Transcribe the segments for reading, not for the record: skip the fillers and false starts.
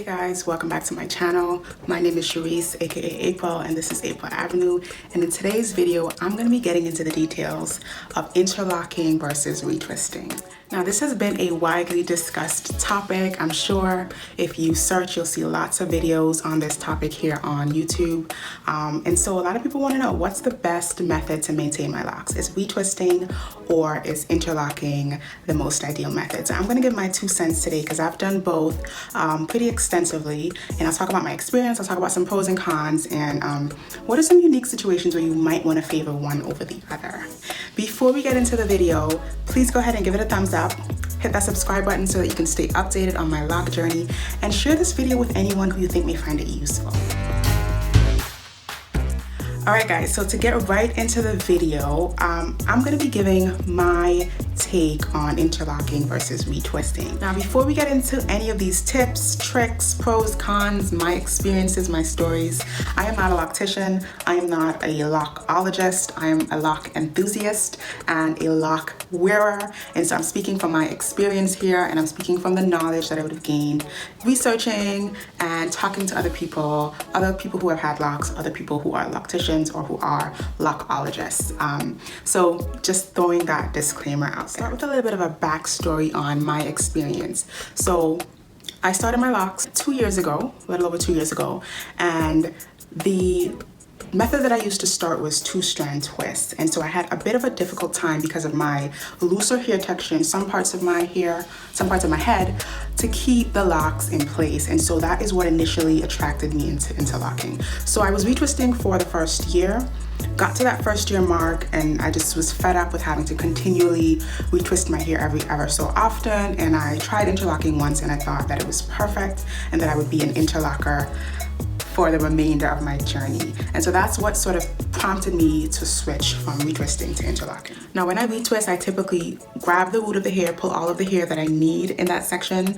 Guys, welcome back to my channel. My name is Sharice, aka April, and this is April Avenue. And in today's video, I'm going to be getting into the details of interlocking versus retwisting. Now, this has been a widely discussed topic. I'm sure if you search, you'll see lots of videos on this topic here on YouTube. And so a lot of people want to know, what's the best method to maintain my locks? Is retwisting or is interlocking the most ideal method? So I'm going to give my 2 cents today because I've done both pretty extensively. And I'll talk about my experience, I'll talk about some pros and cons, and what are some unique situations where you might want to favor one over the other. Before we get into the video, please go ahead and give it a thumbs up. Hit that subscribe button so that you can stay updated on my lock journey, and share this video with anyone who you think may find it useful. Alright guys, so to get right into the video, I'm going to be giving my take on interlocking versus retwisting. Now, before we get into any of these tips, tricks, pros, cons, my experiences, my stories, I am not a loctician, I am not a lockologist, I am a lock enthusiast and a lock wearer. And so I'm speaking from my experience here, and I'm speaking from the knowledge that I would have gained researching and talking to other people who have had locks, other people who are locticians or who are lockologists. So just throwing that disclaimer out. I'll start with a little bit of a backstory on my experience. So I started my locks 2 years ago, a little over 2 years ago, and the method that I used to start was 2-strand twists. And so I had a bit of a difficult time because of my looser hair texture in some parts of my hair, some parts of my head, to keep the locks in place. And so that is what initially attracted me into interlocking. So I was retwisting for the first year, got to that first year mark, and I just was fed up with having to continually retwist my hair ever so often. And I tried interlocking once, and I thought that it was perfect and that I would be an interlocker for the remainder of my journey. And so that's what sort of prompted me to switch from retwisting to interlocking. Now, when I retwist, I typically grab the root of the hair, pull all of the hair that I need in that section,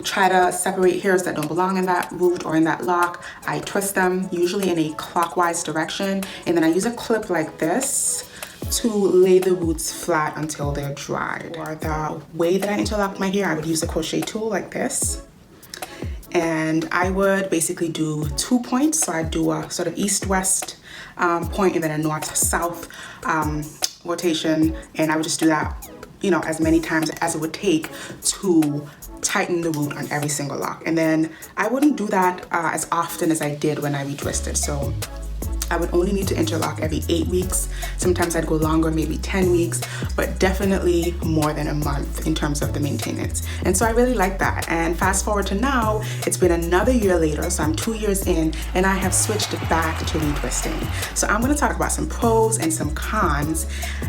try to separate hairs that don't belong in that root or in that lock. I twist them usually in a clockwise direction, and then I use a clip like this to lay the roots flat until they're dried. Or the way that I interlock my hair, I would use a crochet tool like this. And I would basically do 2 points. So I do a sort of east-west point and then a north-south rotation. And I would just do that, you know, as many times as it would take to tighten the root on every single lock. And then I wouldn't do that as often as I did when I retwisted. So I would only need to interlock every 8 weeks. Sometimes I'd go longer, maybe 10 weeks, but definitely more than a month in terms of the maintenance. And so I really like that. And fast forward to now, it's been another year later, so I'm 2 years in, and I have switched back to retwisting. So I'm gonna talk about some pros and some cons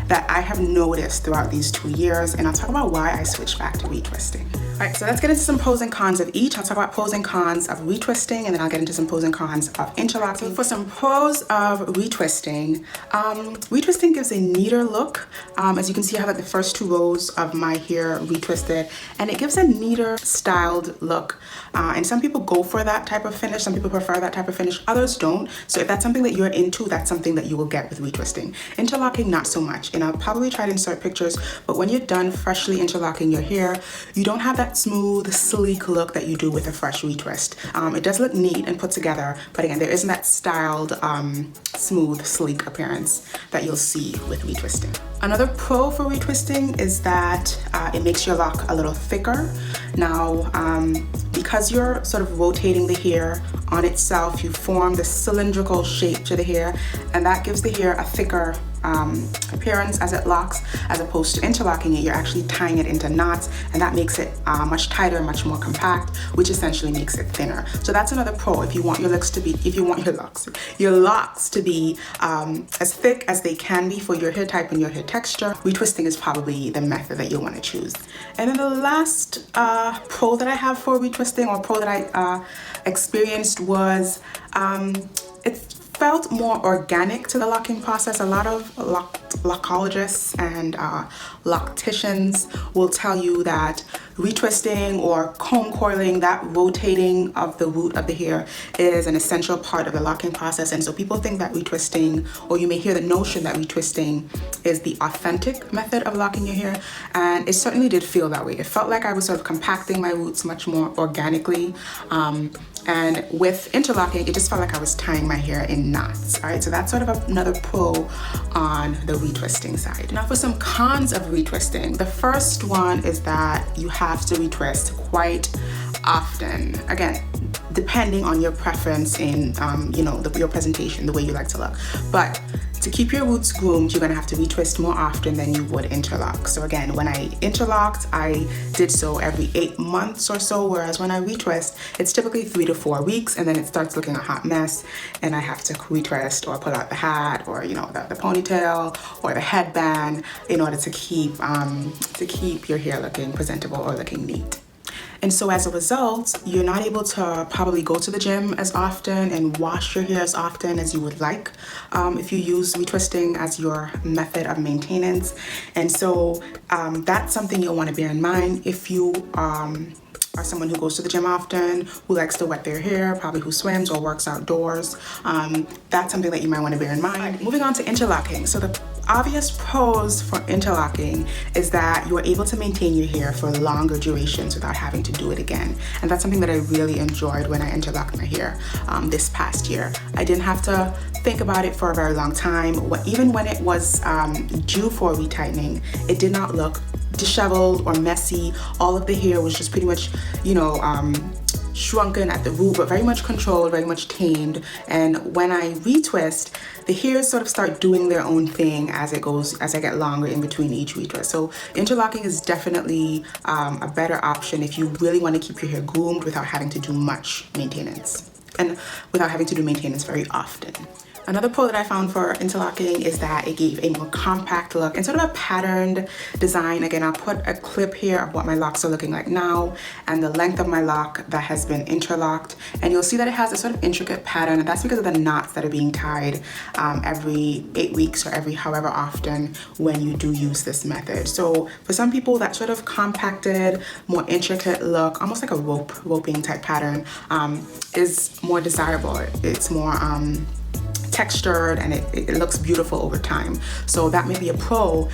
that I have noticed throughout these 2 years, and I'll talk about why I switched back to retwisting. All right, so let's get into some pros and cons of each. I'll talk about pros and cons of retwisting, and then I'll get into some pros and cons of interlocking. So for some pros of retwisting, retwisting gives a neater look. As you can see, I have like the first 2 rows of my hair retwisted, and it gives a neater styled look. And some people go for that type of finish, some people prefer that type of finish, others don't. So if that's something that you're into, that's something that you will get with retwisting. Interlocking, not so much. And I'll probably try to insert pictures, but when you're done freshly interlocking your hair, you don't have that smooth, sleek look that you do with a fresh retwist. It does look neat and put together, but again, there isn't that styled, smooth, sleek appearance that you'll see with retwisting. Another pro for retwisting is that it makes your lock a little thicker. Now, because you're sort of rotating the hair on itself, you form the cylindrical shape to the hair, and that gives the hair a thicker appearance as it locks, as opposed to interlocking it. You're actually tying it into knots, and that makes it much tighter, much more compact, which essentially makes it thinner. So that's another pro. If you want your locks to be, as thick as they can be for your hair type and your hair texture, retwisting is probably the method that you'll want to choose. And then the last pro that I have for retwisting, or pro that I experienced, was it felt more organic to the locking process. A lot of lockologists and locticians will tell you that retwisting or comb coiling, that rotating of the root of the hair, is an essential part of the locking process. And so people think that retwisting, or you may hear the notion that retwisting is the authentic method of locking your hair, and it certainly did feel that way. It felt like I was sort of compacting my roots much more organically, and with interlocking, it just felt like I was tying my hair in knots. All right, so that's sort of another pro on the retwisting side. Now for some cons of retwisting, the first one is that you have to retwist quite often. Again, depending on your preference in your presentation, the way you like to look. But to keep your roots groomed, you're gonna have to retwist more often than you would interlock. So again, when I interlocked, I did so every 8 months or so, whereas when I retwist, it's typically 3 to 4 weeks, and then it starts looking a hot mess, and I have to retwist or pull out the hat, or the ponytail or the headband in order to keep your hair looking presentable or looking neat. And so as a result, you're not able to probably go to the gym as often and wash your hair as often as you would like if you use retwisting as your method of maintenance. And so that's something you'll want to bear in mind if you are someone who goes to the gym often, who likes to wet their hair, probably who swims or works outdoors. That's something that you might want to bear in mind. Moving on to interlocking. So the obvious pros for interlocking is that you're able to maintain your hair for longer durations without having to do it again. And that's something that I really enjoyed when I interlocked my hair this past year. I didn't have to think about it for a very long time. Even when it was due for retightening, it did not look disheveled or messy. All of the hair was just pretty much, shrunken at the root, but very much controlled, very much tamed. And when I retwist, the hairs sort of start doing their own thing as I get longer in between each retwist. So interlocking is definitely a better option if you really want to keep your hair groomed without having to do much maintenance, and without having to do maintenance very often. Another pro that I found for interlocking is that it gave a more compact look and sort of a patterned design. Again, I'll put a clip here of what my locks are looking like now and the length of my lock that has been interlocked. And you'll see that it has a sort of intricate pattern, and that's because of the knots that are being tied every 8 weeks or every however often when you do use this method. So for some people, that sort of compacted, more intricate look, almost like a roping type pattern, is more desirable. It's more textured, and it looks beautiful over time. So that may be a pro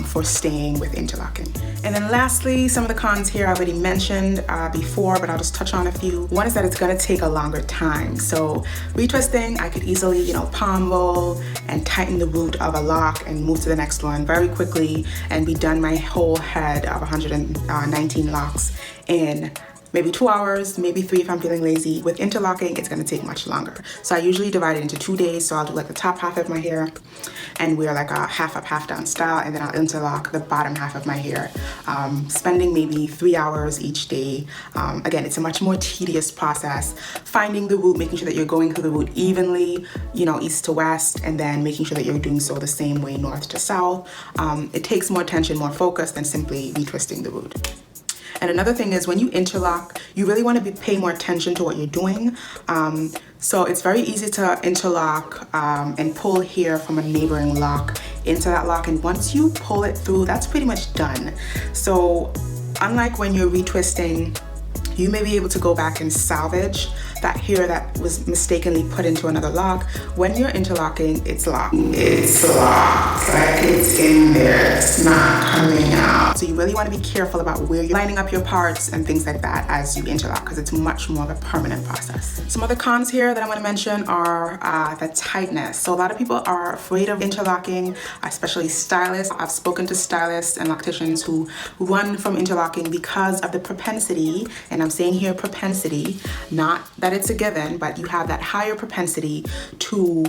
for staying with interlocking. And then lastly, some of the cons here I already mentioned before, but I'll just touch on a few. One is that it's gonna take a longer time. So retwisting, I could easily, palm roll and tighten the root of a lock and move to the next one very quickly and be done my whole head of 119 locks in maybe 2 hours, maybe 3 if I'm feeling lazy. With interlocking, it's gonna take much longer. So I usually divide it into 2 days. So I'll do like the top half of my hair and wear like a half up, half down style, and then I'll interlock the bottom half of my hair, spending maybe 3 hours each day. Again, it's a much more tedious process. Finding the root, making sure that you're going through the root evenly, east to west, and then making sure that you're doing so the same way, north to south. It takes more attention, more focus than simply retwisting the root. And another thing is when you interlock, you really want to pay more attention to what you're doing. So it's very easy to interlock and pull hair from a neighboring lock into that lock. And once you pull it through, that's pretty much done. So unlike when you're retwisting, you may be able to go back and salvage that hair that was mistakenly put into another lock. When you're interlocking, it's locked. It's locked, like it's in there, it's not coming out. So you really want to be careful about where you're lining up your parts and things like that as you interlock, because it's much more of a permanent process. Some other cons here that I want to mention are the tightness. So a lot of people are afraid of interlocking, especially stylists. I've spoken to stylists and locticians who run from interlocking because of the propensity, and I'm saying here propensity, not that it's a given, but you have that higher propensity to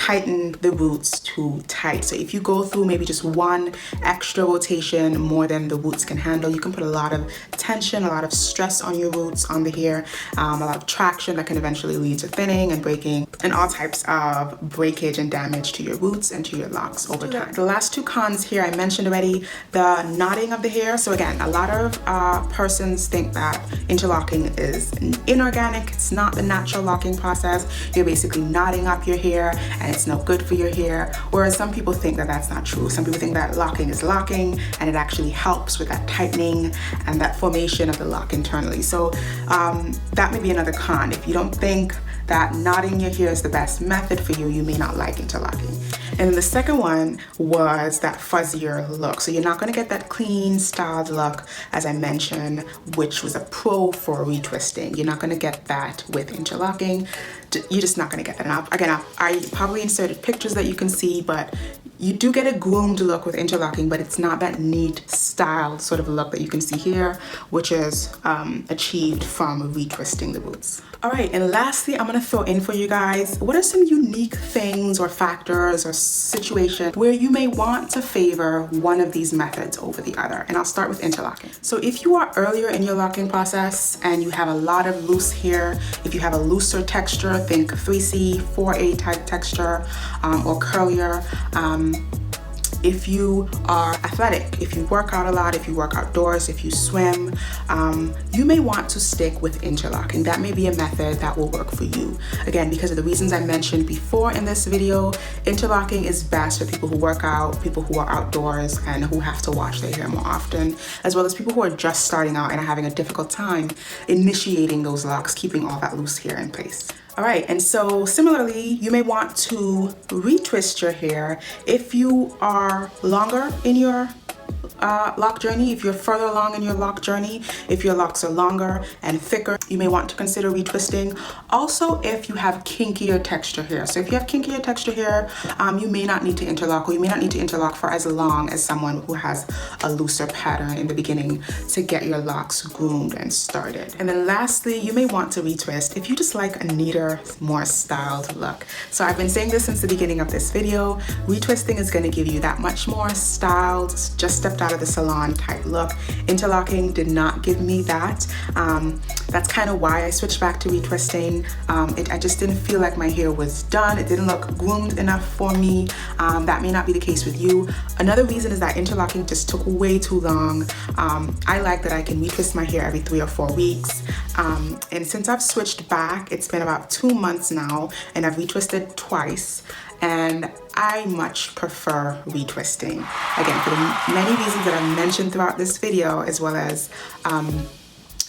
tighten the roots too tight. So if you go through maybe just one extra rotation more than the roots can handle, you can put a lot of tension, a lot of stress on your roots, on the hair, a lot of traction that can eventually lead to thinning and breaking and all types of breakage and damage to your roots and to your locks over time. The last two cons here I mentioned already, the knotting of the hair. So again, a lot of persons think that interlocking is inorganic. It's not the natural locking process. You're basically knotting up your hair and it's no good for your hair. Whereas some people think that that's not true. Some people think that locking is locking and it actually helps with that tightening and that formation of the lock internally. So that may be another con. If you don't think that knotting your hair is the best method for you, you may not like interlocking. And then the second one was that fuzzier look. So you're not going to get that clean styled look, as I mentioned, which was a pro for retwisting. You're not going to get that with interlocking. You're just not going to get that. And I probably inserted pictures that you can see, but you do get a groomed look with interlocking, but it's not that neat styled sort of look that you can see here, which is achieved from retwisting the roots. All right, and lastly, I'm gonna throw in for you guys, what are some unique things or factors or situations where you may want to favor one of these methods over the other? And I'll start with interlocking. So if you are earlier in your locking process and you have a lot of loose hair, if you have a looser texture, think 3C, 4A type texture, or curlier, if you are athletic, if you work out a lot, if you work outdoors, if you swim, you may want to stick with interlocking. That may be a method that will work for you. Again, because of the reasons I mentioned before in this video, interlocking is best for people who work out, people who are outdoors and who have to wash their hair more often, as well as people who are just starting out and are having a difficult time initiating those locks, keeping all that loose hair in place. All right, and so similarly, you may want to retwist your hair if you are longer in your lock journey, if you're further along in your lock journey, if your locks are longer and thicker, you may want to consider retwisting. Also, if you have kinkier texture hair. So if you have kinkier texture hair, you may not need to interlock, or you may not need to interlock for as long as someone who has a looser pattern in the beginning to get your locks groomed and started. And then lastly, you may want to retwist if you just like a neater, more styled look. So I've been saying this since the beginning of this video, retwisting is going to give you that much more styled, just stepped out of the salon type look. Interlocking did not give me that. That's kind of why I switched back to retwisting. I just didn't feel like my hair was done. It didn't look groomed enough for me. That may not be the case with you. Another reason is that interlocking just took way too long. I like that I can retwist my hair every 3 or 4 weeks. And since I've switched back, it's been about 2 months now, and I've retwisted twice. And I much prefer retwisting. Again, for the many reasons that I've mentioned throughout this video, as well as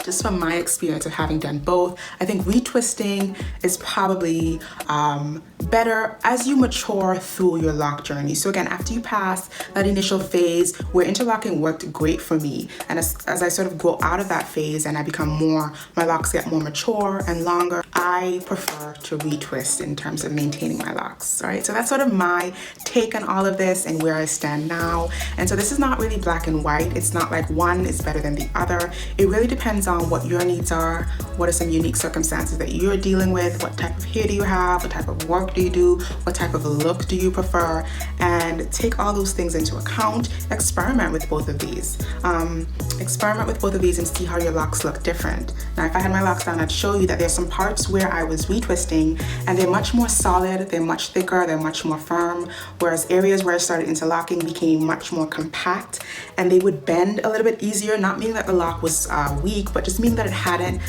just from my experience of having done both, I think retwisting is probably better as you mature through your lock journey. So again, after you pass that initial phase where interlocking worked great for me, and as I sort of grow out of that phase and I become my locks get more mature and longer, I prefer to retwist in terms of maintaining my locks. All right, so that's sort of my take on all of this and where I stand now. And so this is not really black and white. It's not like one is better than the other. It really depends on what your needs are, what are some unique circumstances that you're dealing with, what type of hair do you have, what type of work do you do, what type of look do you prefer, and take all those things into account. Experiment with both of these. Experiment with both of these and see how your locks look different. Now, if I had my locks down, I'd show you that there's some parts where I was retwisting and they're much more solid, they're much thicker, they're much more firm, whereas areas where I started interlocking became much more compact and they would bend a little bit easier, not meaning that the lock was weak, but just meaning that it hadn't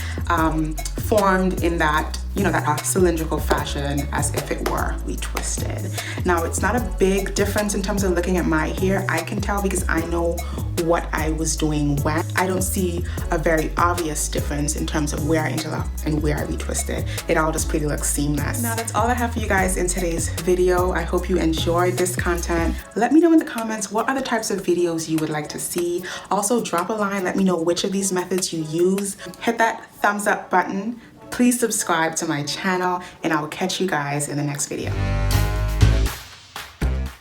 formed in that, that cylindrical fashion as if it were retwisted. Now, it's not a big difference in terms of looking at my hair. I can tell because I know what I was doing when. I don't see a very obvious difference in terms of where I interlocked and where I retwisted. It all just pretty looks seamless. Now, that's all I have for you guys in today's video. I hope you enjoyed this content. Let me know in the comments what other types of videos you would like to see. Also, drop a line. Let me know which of these methods you use. Hit that thumbs up button. Please subscribe to my channel, and I will catch you guys in the next video.